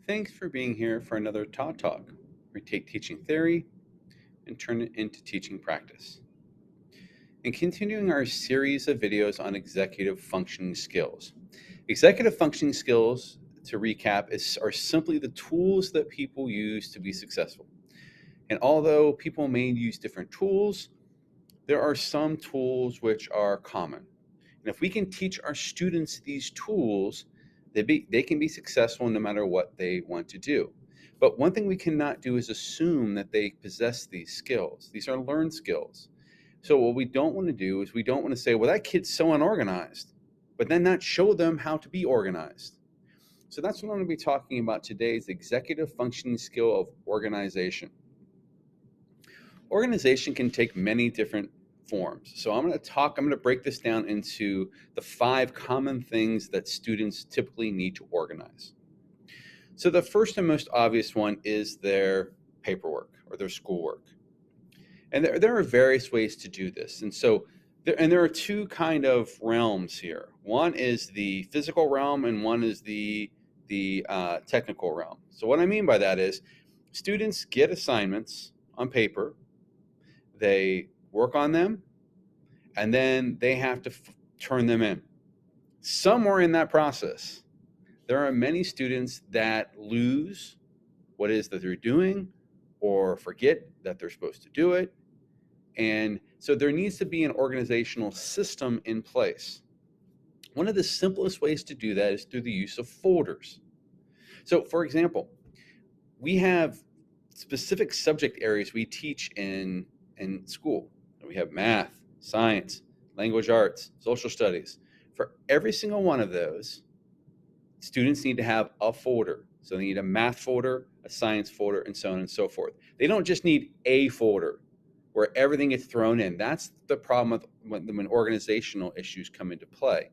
Thanks for being here for another Todd Talk, where we take teaching theory and turn it into teaching practice. And continuing our series of videos on executive functioning skills. Executive functioning skills, to recap, are simply the tools that people use to be successful. And although people may use different tools, there are some tools which are common. And if we can teach our students these tools, they can be successful no matter what they want to do. But one thing we cannot do is assume that they possess these skills. These are learned skills. So what we don't want to do is we don't want to say, well, that kid's so unorganized, but then not show them how to be organized. So that's what I'm going to be talking about today is the executive functioning skill of organization. Organization can take many different forms. So I'm going to break this down into the 5 common things that students typically need to organize. So the first and most obvious one is their paperwork or their schoolwork. And there are various ways to do this. And so there are 2 kind of realms here. One is the physical realm and one is the technical realm. So what I mean by that is students get assignments on paper, they work on them, and then they have to turn them in. Somewhere in that process, there are many students that lose what it is that they're doing or forget that they're supposed to do it. And so there needs to be an organizational system in place. One of the simplest ways to do that is through the use of folders. So, for example, we have specific subject areas we teach in school. We have math, science, language arts, social studies. For every single one of those, students need to have a folder. So they need a math folder, a science folder, and so on and so forth. They don't just need a folder where everything gets thrown in. That's the problem when organizational issues come into play,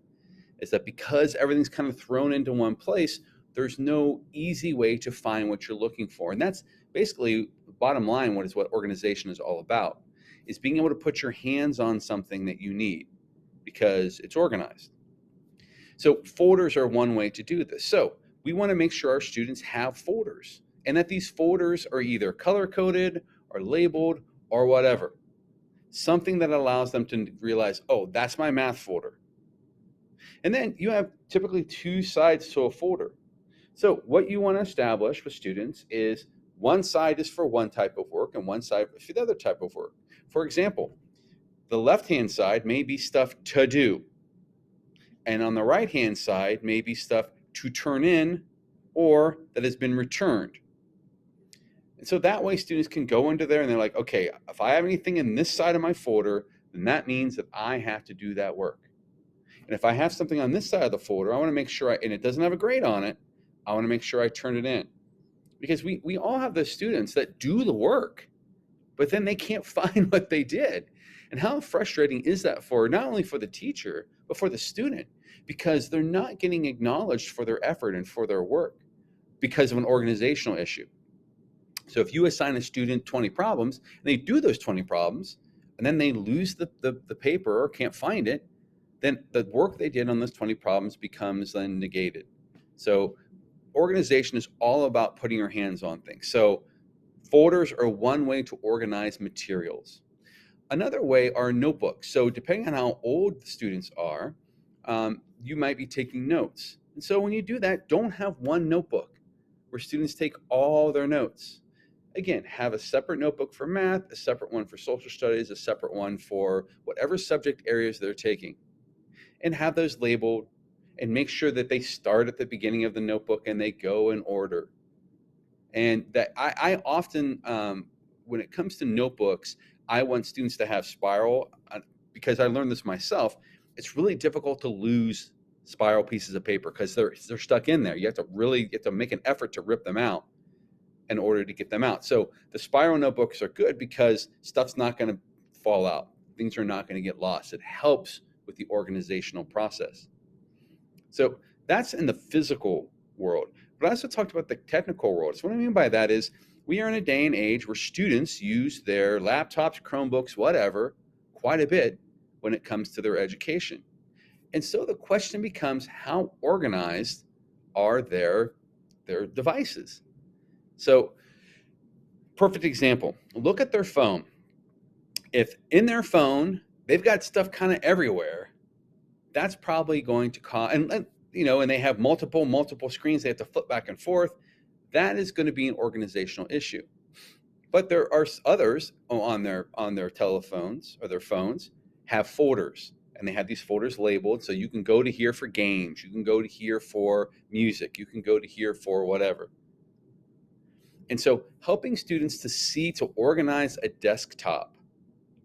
is that because everything's kind of thrown into one place, there's no easy way to find what you're looking for. And that's basically, bottom line, what organization is all about, is being able to put your hands on something that you need because it's organized. So folders are one way to do this. So we want to make sure our students have folders and that these folders are either color-coded or labeled or whatever. Something that allows them to realize, oh, that's my math folder. And then you have typically 2 sides to a folder. So what you want to establish with students is one side is for one type of work and one side for the other type of work. For example, the left-hand side may be stuff to do. And on the right-hand side may be stuff to turn in or that has been returned. And so that way students can go into there and they're like, okay, if I have anything in this side of my folder, then that means that I have to do that work. And if I have something on this side of the folder, I want to make sure, and it doesn't have a grade on it, I want to make sure I turn it in. Because we all have those students that do the work, but then they can't find what they did. And how frustrating is that for not only for the teacher, but for the student, because they're not getting acknowledged for their effort and for their work because of an organizational issue. So if you assign a student 20 problems, and they do those 20 problems, and then they lose the paper or can't find it, then the work they did on those 20 problems becomes then negated. So organization is all about putting your hands on things. So folders are one way to organize materials. Another way are notebooks. So depending on how old the students are, you might be taking notes. And so when you do that, don't have one notebook where students take all their notes. Again, have a separate notebook for math, a separate one for social studies, a separate one for whatever subject areas they're taking, and have those labeled and make sure that they start at the beginning of the notebook and they go in order. And that I often, when it comes to notebooks, I want students to have spiral because I learned this myself. It's really difficult to lose spiral pieces of paper because they're stuck in there. You have to make an effort to rip them out in order to get them out. So the spiral notebooks are good because stuff's not going to fall out. Things are not going to get lost. It helps with the organizational process. So that's in the physical world. But I also talked about the technical world. So what I mean by that is we are in a day and age where students use their laptops, Chromebooks, whatever, quite a bit when it comes to their education. And so the question becomes, how organized are their their devices. So, perfect example, look at their phone. If in their phone they've got stuff kind of everywhere, that's probably going to cause, and they have multiple screens they have to flip back and forth. That is going to be an organizational issue. But there are others on their telephones or their phones have folders, and they have these folders labeled, so you can go to here for games, you can go to here for music, you can go to here for whatever. And so helping students to organize a desktop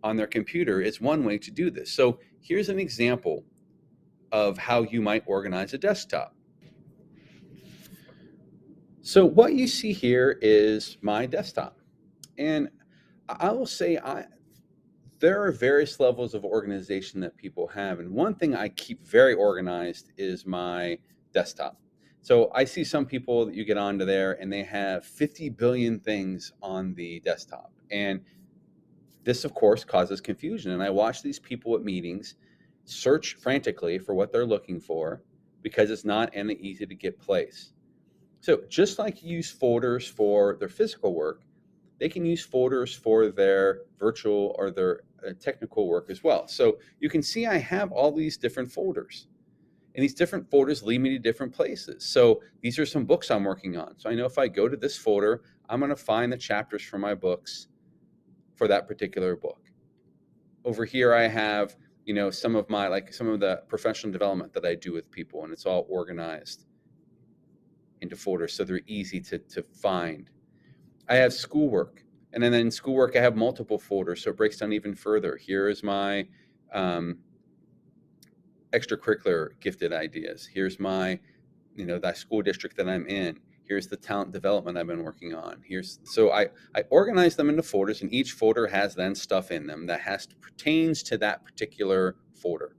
on their computer is one way to do this. So here's an example of how you might organize a desktop. So what you see here is my desktop. And I will say there are various levels of organization that people have. And one thing I keep very organized is my desktop. So I see some people that you get onto there and they have 50 billion things on the desktop. And this, of course, causes confusion. And I watch these people at meetings search frantically for what they're looking for because it's not in an easy to get place. So just like you use folders for their physical work, they can use folders for their virtual or their technical work as well. So you can see I have all these different folders, and these different folders lead me to different places. So these are some books I'm working on. So I know if I go to this folder, I'm going to find the chapters for my books for that particular book. Over here, I have, some of the professional development that I do with people, and it's all organized into folders so they're easy to find. I have schoolwork, and then in schoolwork, I have multiple folders, so it breaks down even further. Here is my extracurricular gifted ideas. Here's my, that school district that I'm in. Here's the talent development I've been working on. So I organize them into folders, and each folder has then stuff in them that pertains to that particular folder.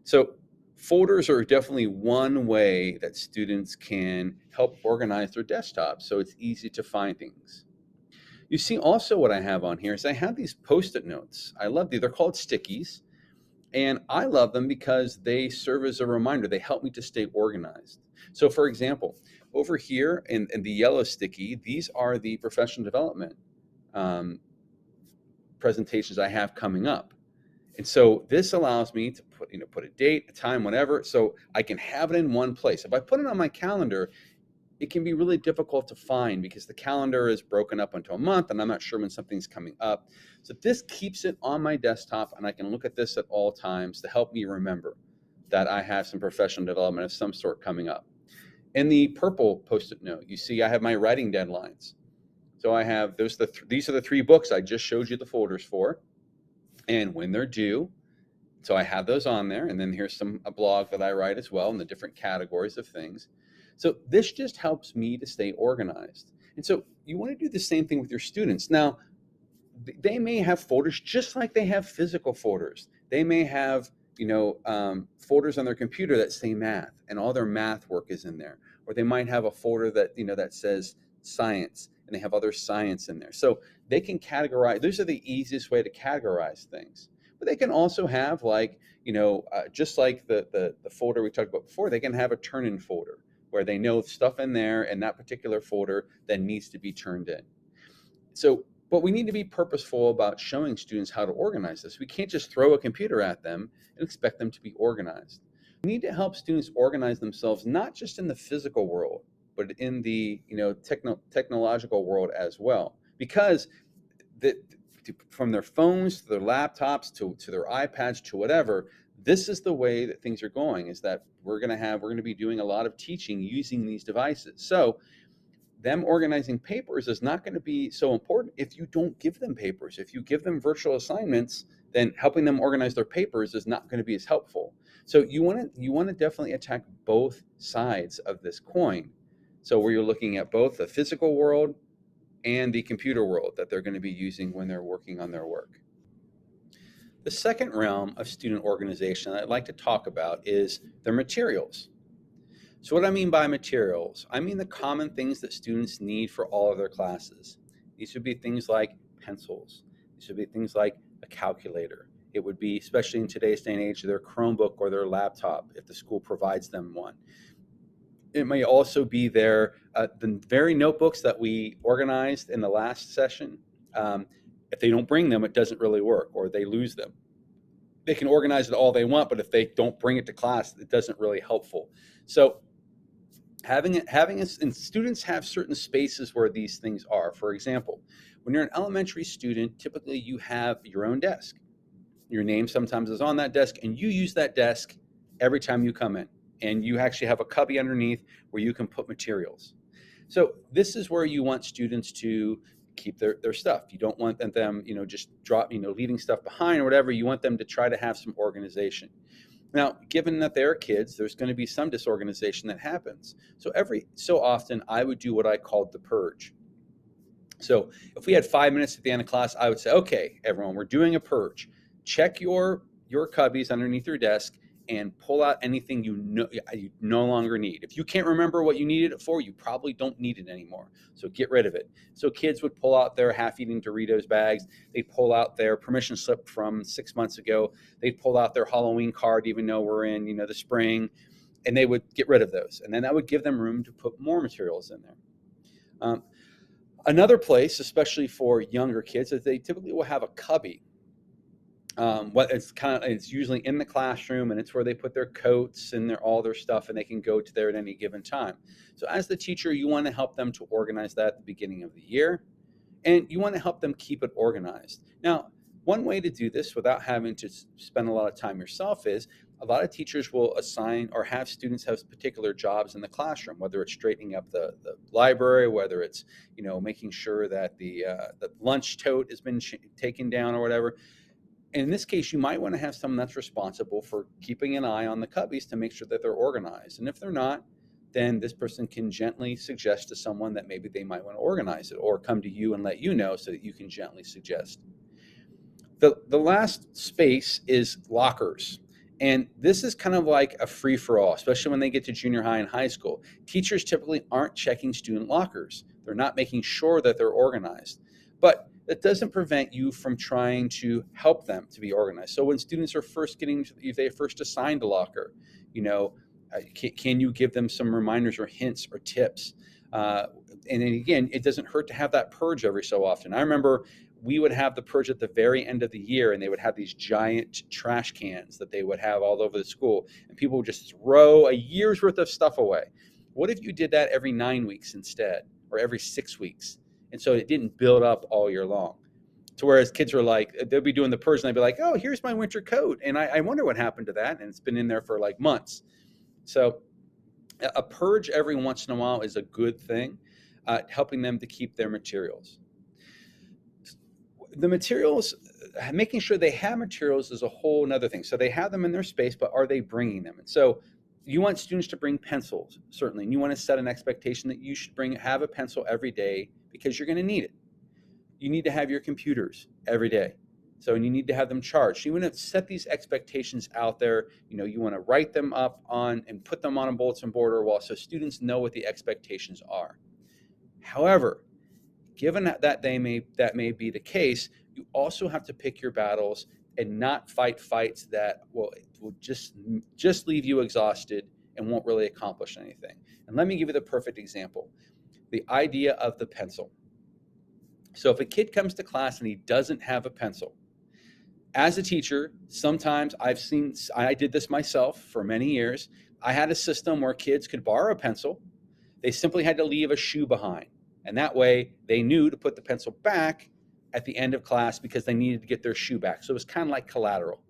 So folders are definitely one way that students can help organize their desktop so it's easy to find things. You see also what I have on here is I have these Post-it notes. I love these. They're called stickies, and I love them because they serve as a reminder. They help me to stay organized. So for example, over here in the yellow sticky, these are the professional development presentations I have coming up. And so this allows me to put a date, a time, whatever, so I can have it in one place. If I put it on my calendar, it can be really difficult to find because the calendar is broken up into a month and I'm not sure when something's coming up. So this keeps it on my desktop, and I can look at this at all times to help me remember that I have some professional development of some sort coming up. In the purple Post-it note, you see I have my writing deadlines. So I have these are the 3 books I just showed you the folders for, and when they're due. So I have those on there, and then here's a blog that I write as well in the different categories of things. So this just helps me to stay organized. And so you want to do the same thing with your students. Now, they may have folders just like they have physical folders. They may have, folders on their computer that say math, and all their math work is in there. Or they might have a folder that, that says science, and they have other science in there. So they can categorize. Those are the easiest way to categorize things. But they can also have just like the folder we talked about before, they can have a turn-in folder where they know stuff in there and that particular folder that needs to be turned in. So, but we need to be purposeful about showing students how to organize this. We can't just throw a computer at them and expect them to be organized. We need to help students organize themselves, not just in the physical world, but in the technological world as well. Because from their phones to their laptops to their iPads to whatever, this is the way that things are going, is that we're going to be doing a lot of teaching using these devices. So them organizing papers is not going to be so important if you don't give them papers. If you give them virtual assignments, then helping them organize their papers is not going to be as helpful. So you want to definitely attack both sides of this coin. So where you're looking at both the physical world and the computer world that they're going to be using when they're working on their work. The second realm of student organization that I'd like to talk about is their materials. So what I mean by materials, I mean the common things that students need for all of their classes. These would be things like pencils. These would be things like a calculator. It would be, especially in today's day and age, their Chromebook or their laptop if the school provides them one. It may also be the very notebooks that we organized in the last session. Um, if they don't bring them, it doesn't really work, or they lose them. They can organize it all they want, but if they don't bring it to class, it doesn't really helpful. So and students have certain spaces where these things are. For example, when you're an elementary student, typically you have your own desk. Your name sometimes is on that desk, and you use that desk every time you come in. And you actually have a cubby underneath where you can put materials. So this is where you want students to keep their stuff. You don't want them, just leaving stuff behind or whatever. You want them to try to have some organization. Now, given that they're kids, there's going to be some disorganization that happens. So every so often, I would do what I called the purge. So if we had 5 minutes at the end of class, I would say, okay, everyone, we're doing a purge. Check your cubbies underneath your desk and pull out anything you no longer need. If you can't remember what you needed it for, you probably don't need it anymore. So get rid of it. So kids would pull out their half-eaten Doritos bags. They'd pull out their permission slip from 6 months ago. They'd pull out their Halloween card, even though we're in, the spring, and they would get rid of those. And then that would give them room to put more materials in there. Another place, especially for younger kids, is they typically will have a cubby. It's usually in the classroom, and it's where they put their coats and all their stuff, and they can go to there at any given time. So as the teacher, you want to help them to organize that at the beginning of the year, and you want to help them keep it organized. Now, one way to do this without having to spend a lot of time yourself is a lot of teachers will assign or have students have particular jobs in the classroom, whether it's straightening up the library, whether it's making sure that the lunch tote has been taken down or whatever. In this case, you might want to have someone that's responsible for keeping an eye on the cubbies to make sure that they're organized. And if they're not, then this person can gently suggest to someone that maybe they might want to organize it, or come to you and let you know so that you can gently suggest. The last space is lockers. And this is kind of like a free-for-all, especially when they get to junior high and high school. Teachers typically aren't checking student lockers. They're not making sure that they're organized. But that doesn't prevent you from trying to help them to be organized. So when students are if they first assigned a locker, can you give them some reminders or hints or tips? And then again, it doesn't hurt to have that purge every so often. I remember we would have the purge at the very end of the year, and they would have these giant trash cans that they would have all over the school, and people would just throw a year's worth of stuff away. What if you did that every 9 weeks instead, or every 6 weeks? And so it didn't build up all year long. To whereas kids are like, they'll be doing the purge, and they'll be like, oh, here's my winter coat. And I wonder what happened to that. And it's been in there for like months. So a purge every once in a while is a good thing, helping them to keep their materials. The materials, making sure they have materials is a whole nother thing. So they have them in their space, but are they bringing them? And so you want students to bring pencils, certainly. And you want to set an expectation that you should have a pencil every day because you're going to need it. You need to have your computers every day. So you need to have them charged. You want to set these expectations out there. You want to write them up on and put them on a bulletin board or wall so students know what the expectations are. However, given that may be the case, you also have to pick your battles and not fight fights that will just leave you exhausted and won't really accomplish anything. And let me give you the perfect example. The idea of the pencil. So if a kid comes to class and he doesn't have a pencil, as a teacher, sometimes I did this myself for many years. I had a system where kids could borrow a pencil. They simply had to leave a shoe behind. And that way they knew to put the pencil back at the end of class because they needed to get their shoe back. So it was kind of like collateral.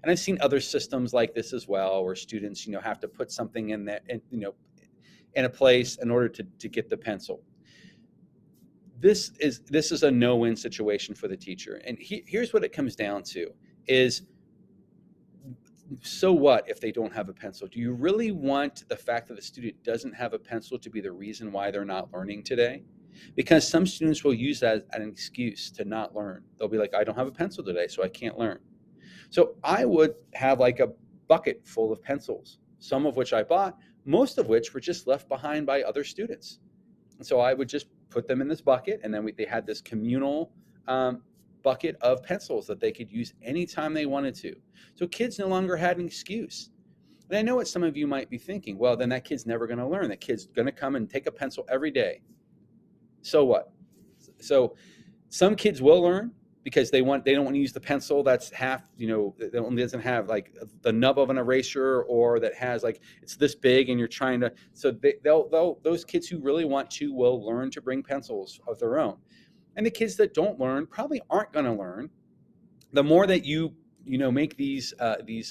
And I've seen other systems like this as well, where students, have to put something in that, in a place in order to get the pencil. This is a no-win situation for the teacher. And here's what it comes down to is, so what if they don't have a pencil? Do you really want the fact that the student doesn't have a pencil to be the reason why they're not learning today? Because some students will use that as an excuse to not learn. They'll be like, I don't have a pencil today, so I can't learn. So I would have like a bucket full of pencils, some of which I bought, most of which were just left behind by other students. And so I would just put them in this bucket, and then they had this communal bucket of pencils that they could use anytime they wanted to. So kids no longer had an excuse. And I know what some of you might be thinking. Well, then that kid's never going to learn. That kid's going to come and take a pencil every day. So what? So some kids will learn because they don't want to use the pencil that's half, that only doesn't have like the nub of an eraser, or that has like it's this big and you're trying to. So they'll those kids who really want to will learn to bring pencils of their own. And the kids that don't learn probably aren't going to learn. The more that you make these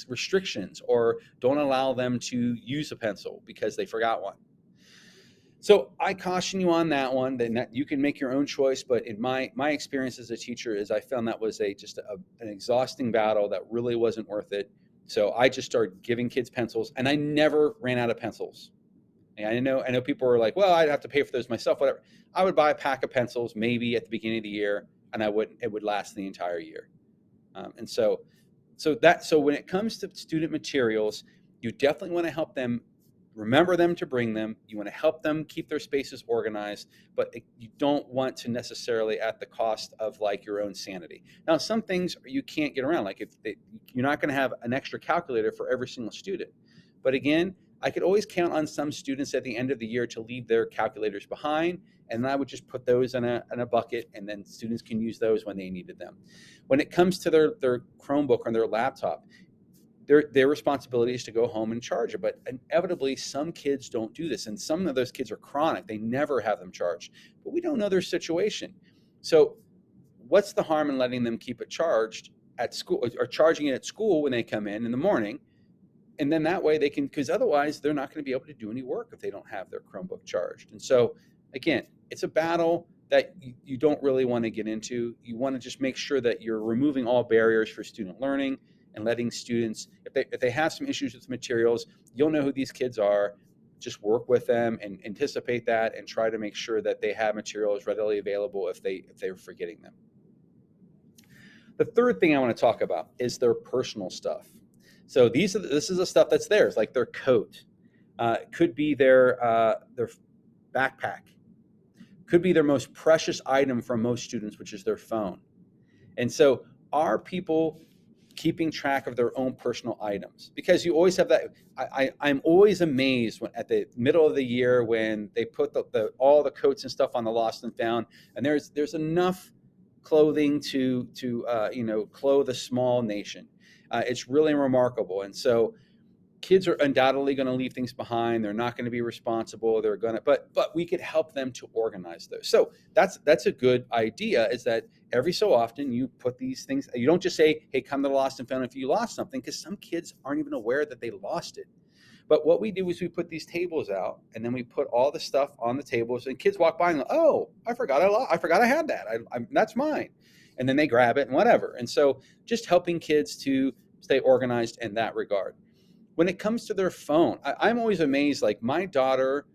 restrictions or don't allow them to use a pencil because they forgot one. So I caution you on that one. That you can make your own choice, but in my experience as a teacher is I found that was an exhausting battle that really wasn't worth it. So I just started giving kids pencils, and I never ran out of pencils. And I know people were like, well, I'd have to pay for those myself, whatever. I would buy a pack of pencils maybe at the beginning of the year, and it would last the entire year. And so when it comes to student materials, you definitely want to help them remember them to bring them. You want to help them keep their spaces organized, but you don't want to necessarily at the cost of like your own sanity. Now, some things you can't get around, like you're not going to have an extra calculator for every single student. But again, I could always count on some students at the end of the year to leave their calculators behind, and then I would just put those in a bucket, and then students can use those when they needed them. When it comes to their Chromebook or their laptop, their responsibility is to go home and charge it. But inevitably, some kids don't do this, and some of those kids are chronic. They never have them charged, but we don't know their situation. So what's the harm in letting them keep it charged at school, or charging it at school when they come in the morning? And then that way they can, because otherwise they're not going to be able to do any work if they don't have their Chromebook charged. And so again, it's a battle that you don't really want to get into. You want to just make sure that you're removing all barriers for student learning and letting students, if they have some issues with materials, you'll know who these kids are. Just work with them and anticipate that, and try to make sure that they have materials readily available if they're forgetting them. The third thing I want to talk about is their personal stuff. So this is the stuff that's theirs, like their coat, could be their backpack, could be their most precious item for most students, which is their phone. And so are people keeping track of their own personal items? Because you always have that. I'm always amazed when at the middle of the year when they put all the coats and stuff on the lost and found, and there's enough clothing to clothe a small nation. It's really remarkable. And so kids are undoubtedly going to leave things behind. They're not going to be responsible. They're going to, but we could help them to organize those. So that's a good idea, is that every so often you put these things, you don't just say, hey, come to the lost and found if you lost something, because some kids aren't even aware that they lost it. But what we do is we put these tables out, and then we put all the stuff on the tables, and kids walk by and go, oh, I forgot I had that. That's mine. And then they grab it and whatever. And so just helping kids to stay organized in that regard. When it comes to their phone, I'm always amazed. Like my daughter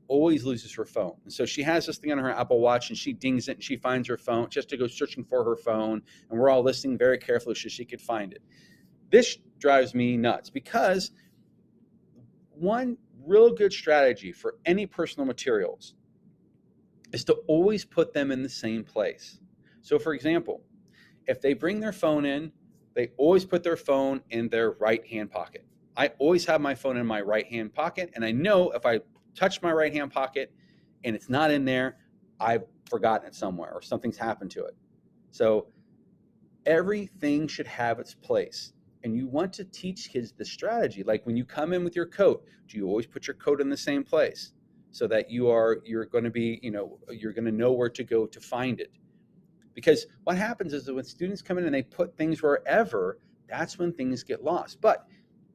always loses her phone. And so she has this thing on her Apple Watch, and she dings it and she finds her phone. She has to go searching for her phone. And we're all listening very carefully so she could find it. This drives me nuts, because one real good strategy for any personal materials is to always put them in the same place. So for example, if they bring their phone in, they always put their phone in their right-hand pocket. I always have my phone in my right-hand pocket, and I know if I touch my right-hand pocket and it's not in there, I've forgotten it somewhere or something's happened to it. So everything should have its place. And you want to teach kids the strategy. Like when you come in with your coat, do you always put your coat in the same place so that you're going to be, you're going to know where to go to find it? Because what happens is that when students come in and they put things wherever, that's when things get lost. But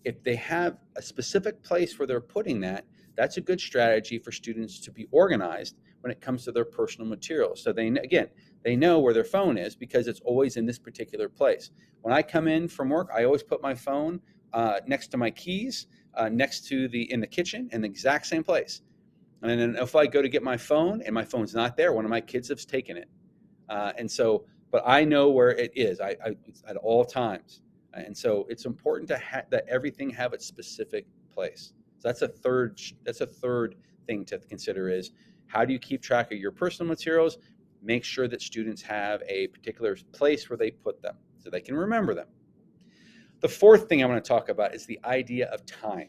if they have a specific place where they're putting that, that's a good strategy for students to be organized when it comes to their personal materials. So they know where their phone is because it's always in this particular place. When I come in from work, I always put my phone next to my keys, next to in the kitchen, in the exact same place. And then if I go to get my phone and my phone's not there, one of my kids has taken it. But I know where it is at all times. And so it's important that everything have its specific place. So that's a third thing to consider, is how do you keep track of your personal materials? Make sure that students have a particular place where they put them so they can remember them. The fourth thing I want to talk about is the idea of time.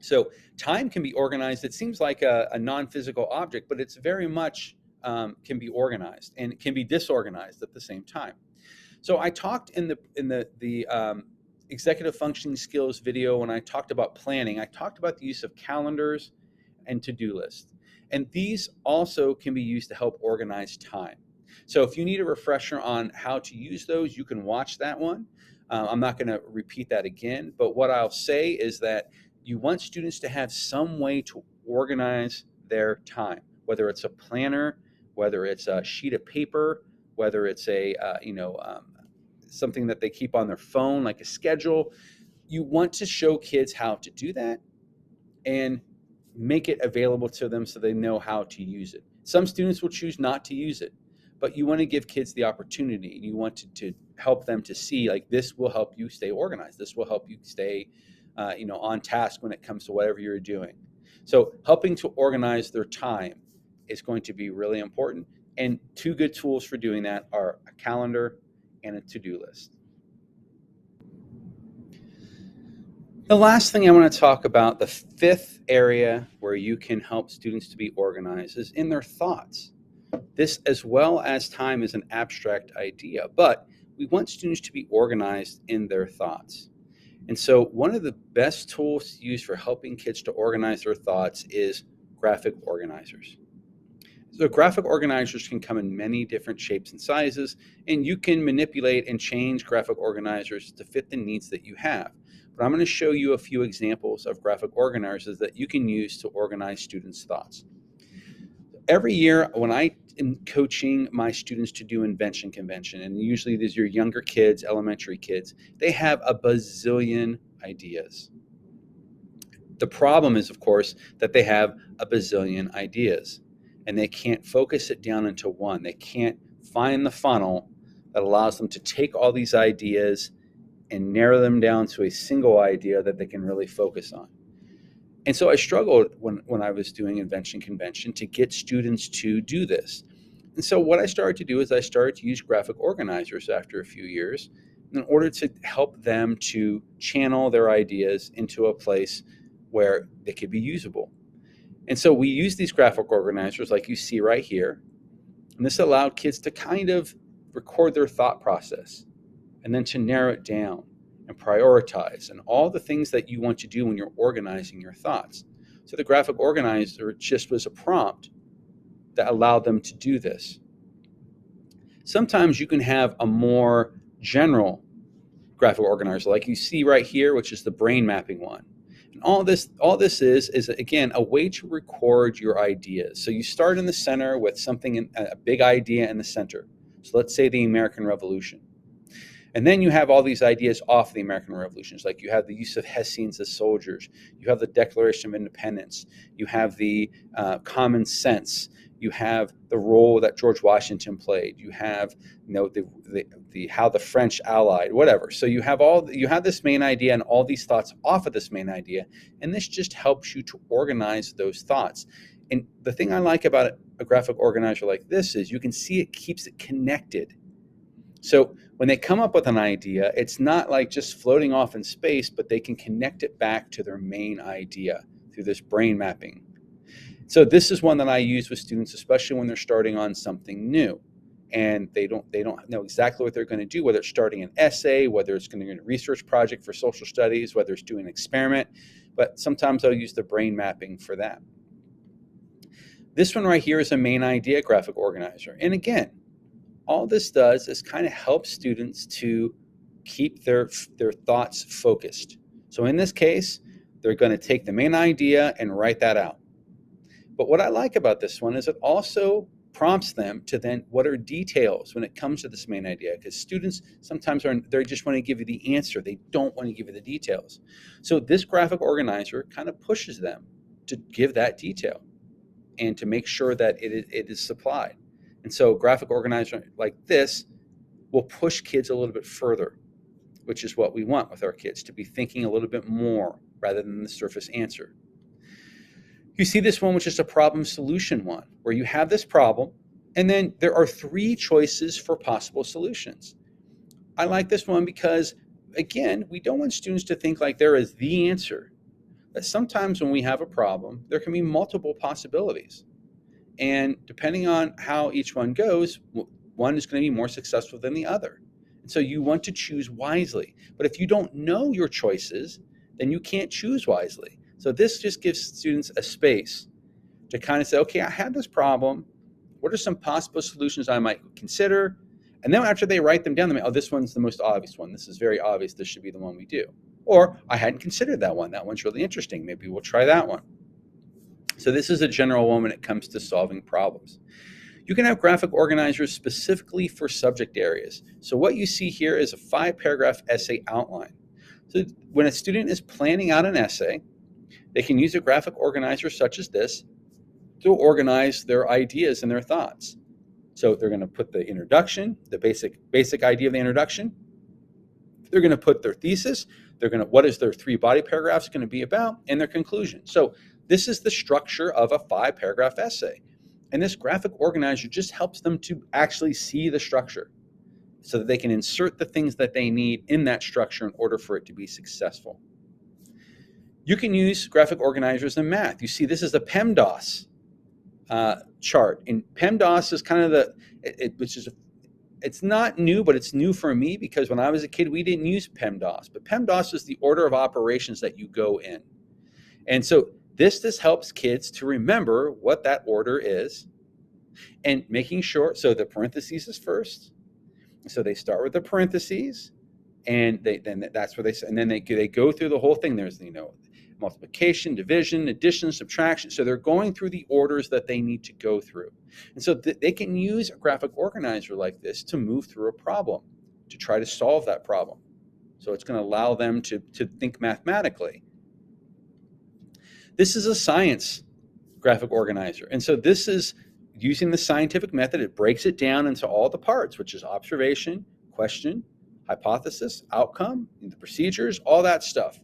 So time can be organized. It seems like a non-physical object, but it's very much can be organized, and it can be disorganized at the same time. So I talked in the executive functioning skills video when I talked about planning. I talked about the use of calendars and to-do lists, and these also can be used to help organize time. So if you need a refresher on how to use those, you can watch that one. I'm not going to repeat that again, but what I'll say is that you want students to have some way to organize their time, whether it's a planner, whether it's a sheet of paper, whether it's a something that they keep on their phone, like a schedule. You want to show kids how to do that and make it available to them so they know how to use it. Some students will choose not to use it, but you want to give kids the opportunity. You want to help them to see, like, this will help you stay organized. This will help you stay on task when it comes to whatever you're doing. So helping to organize their time is going to be really important. And two good tools for doing that are a calendar and a to-do list. The last thing I want to talk about, the fifth area where you can help students to be organized, is in their thoughts. This, as well as time, is an abstract idea, but we want students to be organized in their thoughts. And so one of the best tools to use for helping kids to organize their thoughts is graphic organizers. So graphic organizers can come in many different shapes and sizes, and you can manipulate and change graphic organizers to fit the needs that you have. But I'm going to show you a few examples of graphic organizers that you can use to organize students' thoughts. Every year when I am coaching my students to do invention convention, and usually these are younger kids, elementary kids, they have a bazillion ideas. The problem is, of course, that they have a bazillion ideas and they can't focus it down into one. They can't find the funnel that allows them to take all these ideas and narrow them down to a single idea that they can really focus on. And so I struggled when I was doing invention convention to get students to do this. And so what I started to do is I started to use graphic organizers after a few years in order to help them to channel their ideas into a place where they could be usable. And so we use these graphic organizers like you see right here. And this allowed kids to kind of record their thought process and then to narrow it down and prioritize and all the things that you want to do when you're organizing your thoughts. So the graphic organizer just was a prompt that allowed them to do this. Sometimes you can have a more general graphic organizer like you see right here, which is the brain mapping one. And all this is again a way to record your ideas. So you start in the center with something, a big idea in the center. So let's say the American Revolution. And then you have all these ideas off the American Revolutions, like you have the use of Hessians as soldiers, you have the Declaration of Independence, you have the common sense, you have the role that George Washington played, you have the how the French allied, whatever. So you have this main idea and all these thoughts off of this main idea, and this just helps you to organize those thoughts. And the thing I like about a graphic organizer like this is you can see it keeps it connected. So when they come up with an idea, it's not like just floating off in space, but they can connect it back to their main idea through this brain mapping. So this is one that I use with students, especially when they're starting on something new and they don't know exactly what they're going to do, whether it's starting an essay, whether it's going to do a research project for social studies, whether it's doing an experiment, but sometimes I'll use the brain mapping for that. This one right here is a main idea graphic organizer. And again, all this does is kind of help students to keep their thoughts focused. So in this case, they're going to take the main idea and write that out. But what I like about this one is it also prompts them to then, what are details when it comes to this main idea? Because students sometimes they just want to give you the answer. They don't want to give you the details. So this graphic organizer kind of pushes them to give that detail and to make sure that it is supplied. And so graphic organizer like this will push kids a little bit further, which is what we want with our kids, to be thinking a little bit more rather than the surface answer. You see this one, which is a problem solution one, where you have this problem, and then there are three choices for possible solutions. I like this one because again, we don't want students to think like there is the answer. That sometimes when we have a problem, there can be multiple possibilities. And depending on how each one goes, one is going to be more successful than the other. And so you want to choose wisely. But if you don't know your choices, then you can't choose wisely. So this just gives students a space to kind of say, okay, I have this problem. What are some possible solutions I might consider? And then after they write them down, they may, oh, this one's the most obvious one. This is very obvious. This should be the one we do. Or I hadn't considered that one. That one's really interesting. Maybe we'll try that one. So this is a general one when it comes to solving problems. You can have graphic organizers specifically for subject areas. So what you see here is a 5-paragraph essay outline. So when a student is planning out an essay, they can use a graphic organizer such as this to organize their ideas and their thoughts. So they're going to put the introduction, the basic idea of the introduction. They're going to put their thesis. They're going to, what is their 3 body paragraphs going to be about, and their conclusion. So this is the structure of a 5-paragraph essay. And this graphic organizer just helps them to actually see the structure so that they can insert the things that they need in that structure in order for it to be successful. You can use graphic organizers in math. You see, this is the PEMDAS chart. And PEMDAS is kind of it's not new, but it's new for me because when I was a kid, we didn't use PEMDAS. But PEMDAS is the order of operations that you go in. And so this helps kids to remember what that order is and making sure, so the parentheses is first. So they start with the parentheses and that's where and then they go through the whole thing. There's, multiplication, division, addition, subtraction. So they're going through the orders that they need to go through. And so they can use a graphic organizer like this to move through a problem, to try to solve that problem. So it's going to allow them to think mathematically. This is a science graphic organizer. And so this is using the scientific method. It breaks it down into all the parts, which is observation, question, hypothesis, outcome, the procedures, all that stuff.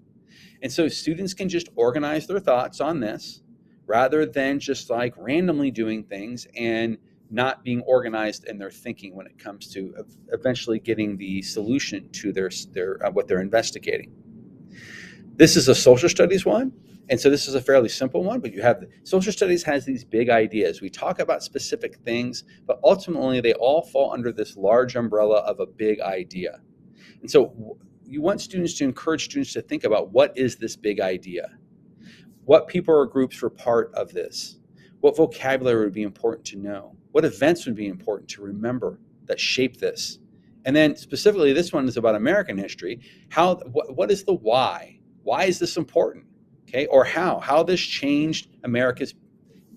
And so students can just organize their thoughts on this rather than just like randomly doing things and not being organized in their thinking when it comes to eventually getting the solution to their what they're investigating. This is a social studies one. And so this is a fairly simple one, but you have social studies has these big ideas. We talk about specific things, but ultimately they all fall under this large umbrella of a big idea. And so you want students to encourage students to think about what is this big idea? What people or groups were part of this? What vocabulary would be important to know? What events would be important to remember that shape this? And then specifically, this one is about American history. What is the why? Why is this important? Okay, or how this changed America's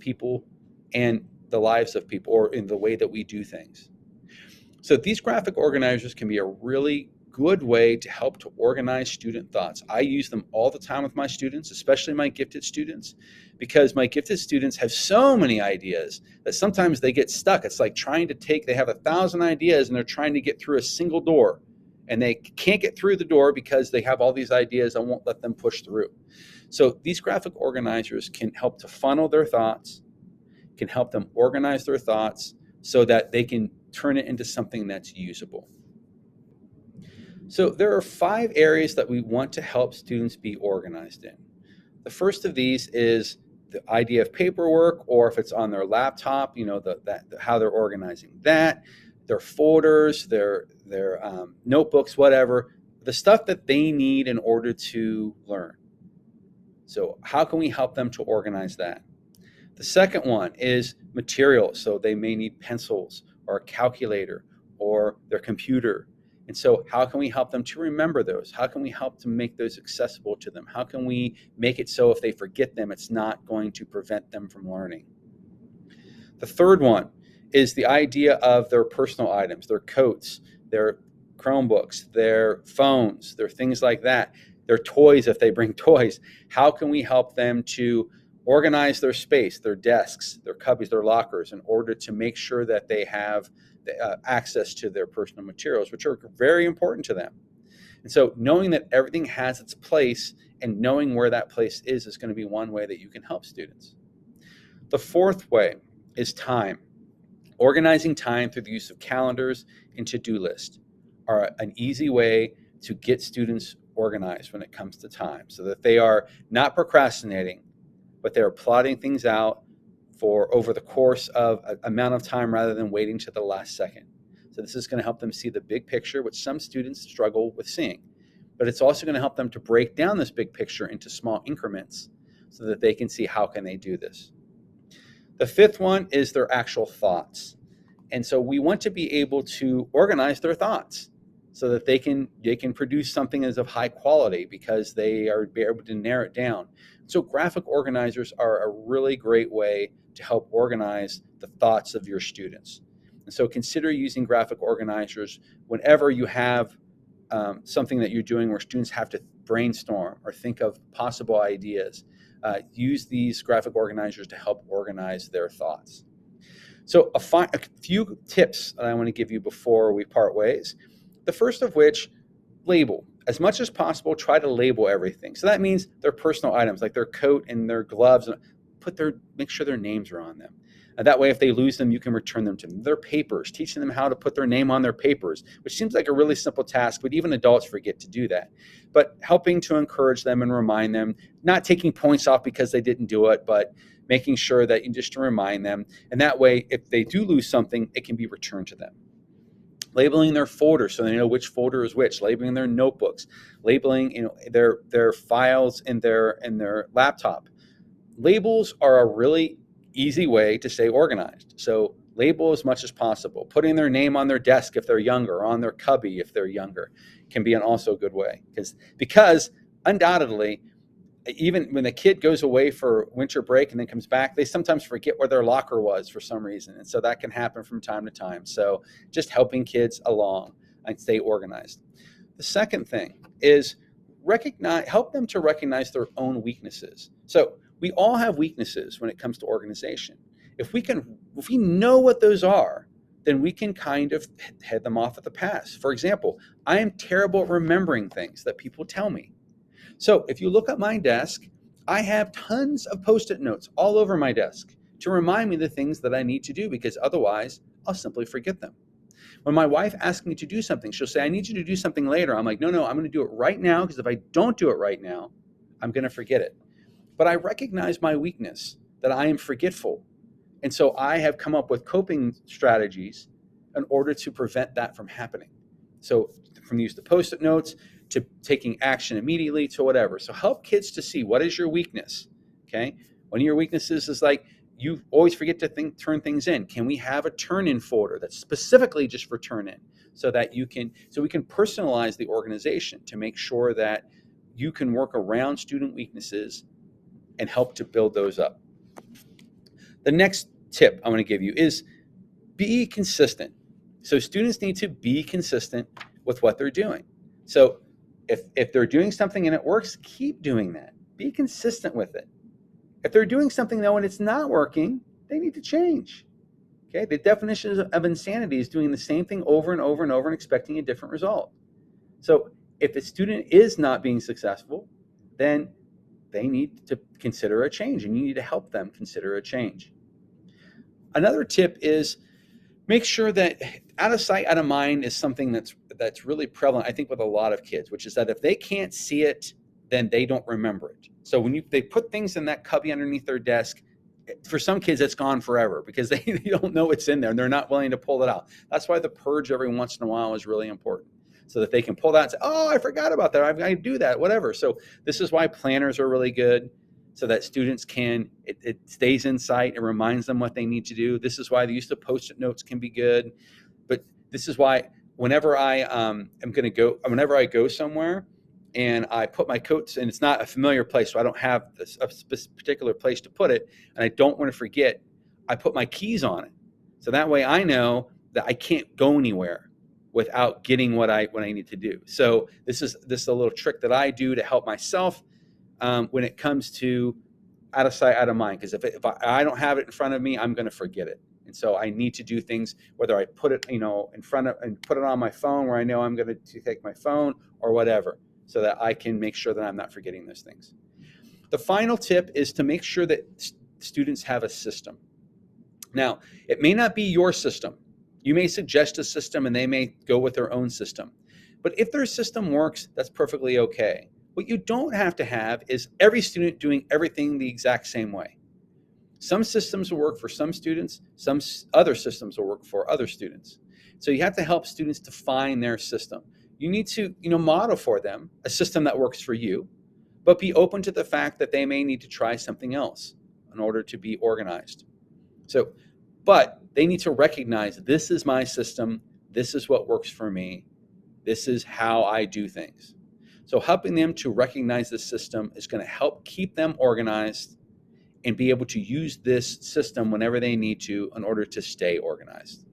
people and the lives of people, or in the way that we do things. So these graphic organizers can be a really good way to help to organize student thoughts. I use them all the time with my students, especially my gifted students, because my gifted students have so many ideas that sometimes they get stuck. It's like they have 1,000 ideas and they're trying to get through a single door, and they can't get through the door because they have all these ideas and won't let them push through. So these graphic organizers can help to funnel their thoughts, can help them organize their thoughts so that they can turn it into something that's usable. So there are 5 areas that we want to help students be organized in. The first of these is the idea of paperwork, or if it's on their laptop, how they're organizing that, their folders, their notebooks, whatever, the stuff that they need in order to learn. So how can we help them to organize that? The second one is materials. So they may need pencils or a calculator or their computer. And so how can we help them to remember those? How can we help to make those accessible to them? How can we make it so if they forget them, it's not going to prevent them from learning? The third one is the idea of their personal items, their coats, their Chromebooks, their phones, their things like that, their toys if they bring toys. How can we help them to organize their space, their desks, their cubbies, their lockers, in order to make sure that they have access to their personal materials, which are very important to them. And so knowing that everything has its place and knowing where that place is going to be one way that you can help students. The fourth way is time. Organizing time through the use of calendars and to-do lists are an easy way to get students organized when it comes to time, so that they are not procrastinating, but they're plotting things out for over the course of an amount of time rather than waiting to the last second. So this is going to help them see the big picture, which some students struggle with seeing. But it's also going to help them to break down this big picture into small increments so that they can see how can they do this. The fifth one is their actual thoughts. And so we want to be able to organize their thoughts so that they can produce something as of high quality because they are able to narrow it down. So graphic organizers are a really great way to help organize the thoughts of your students. And so consider using graphic organizers whenever you have something that you're doing where students have to brainstorm or think of possible ideas. Use these graphic organizers to help organize their thoughts. So a few tips that I want to give you before we part ways. The first of which, label. As much as possible, try to label everything. So that means their personal items, like their coat and their gloves, make sure their names are on them. And that way, if they lose them, you can return them to them. Their papers, teaching them how to put their name on their papers, which seems like a really simple task, but even adults forget to do that. But helping to encourage them and remind them, not taking points off because they didn't do it, but making sure that you just to remind them. And that way, if they do lose something, it can be returned to them. Labeling their folders so they know which folder is which, labeling their notebooks, labeling their files in their laptop. Labels are a really easy way to stay organized. So label as much as possible. Putting their name on their desk if they're younger, or on their cubby if they're younger, can be an also good way. Because undoubtedly, even when the kid goes away for winter break and then comes back, they sometimes forget where their locker was for some reason. And so that can happen from time to time. So just helping kids along and stay organized. The second thing is help them to recognize their own weaknesses. So we all have weaknesses when it comes to organization. If we know what those are, then we can kind of head them off at the pass. For example, I am terrible at remembering things that people tell me. So if you look at my desk, I have tons of Post-it notes all over my desk to remind me the things that I need to do, because otherwise I'll simply forget them. When my wife asks me to do something, she'll say, I need you to do something later. I'm like, no, I'm going to do it right now, because if I don't do it right now, I'm going to forget it. But I recognize my weakness, that I am forgetful. And so I have come up with coping strategies in order to prevent that from happening. So from use to Post-it notes, to taking action immediately, to whatever. So help kids to see what is your weakness, okay? One of your weaknesses is like you always forget to turn things in. Can we have a turn-in folder that's specifically just for turn-in, so that we can personalize the organization to make sure that you can work around student weaknesses and help to build those up. The next tip I'm going to give you is be consistent. So students need to be consistent with what they're doing. So if they're doing something and it works, keep doing that. Be consistent with it. If they're doing something though and it's not working, they need to change. Okay? The definition of insanity is doing the same thing over and over and over and expecting a different result. So if a student is not being successful, then they need to consider a change, and you need to help them consider a change. Another tip is make sure that out of sight, out of mind is something that's really prevalent, I think, with a lot of kids, which is that if they can't see it, then they don't remember it. So when they put things in that cubby underneath their desk, for some kids, it's gone forever because they don't know it's in there and they're not willing to pull it out. That's why the purge every once in a while is really important, so that they can pull that and say, oh, I forgot about that. I've got to do that, whatever. So this is why planners are really good, so that students it stays in sight. It reminds them what they need to do. This is why the use of Post-it notes can be good. But this is why whenever I go somewhere and I put my coats, and it's not a familiar place, so I don't have a particular place to put it, and I don't want to forget, I put my keys on it. So that way I know that I can't go anywhere without getting what I need to do. So this is a little trick that I do to help myself when it comes to out of sight, out of mind. Because if I don't have it in front of me, I'm going to forget it. And so I need to do things, whether I put it, in front of and put it on my phone where I know I'm going to take my phone or whatever, so that I can make sure that I'm not forgetting those things. The final tip is to make sure that students have a system. Now, it may not be your system. You may suggest a system and they may go with their own system. But if their system works, that's perfectly okay. What you don't have to have is every student doing everything the exact same way. Some systems will work for some students, some other systems will work for other students. So you have to help students to find their system. You need to, model for them a system that works for you, but be open to the fact that they may need to try something else in order to be organized. So, but they need to recognize this is my system, this is what works for me, this is how I do things. So helping them to recognize this system is going to help keep them organized and be able to use this system whenever they need to in order to stay organized.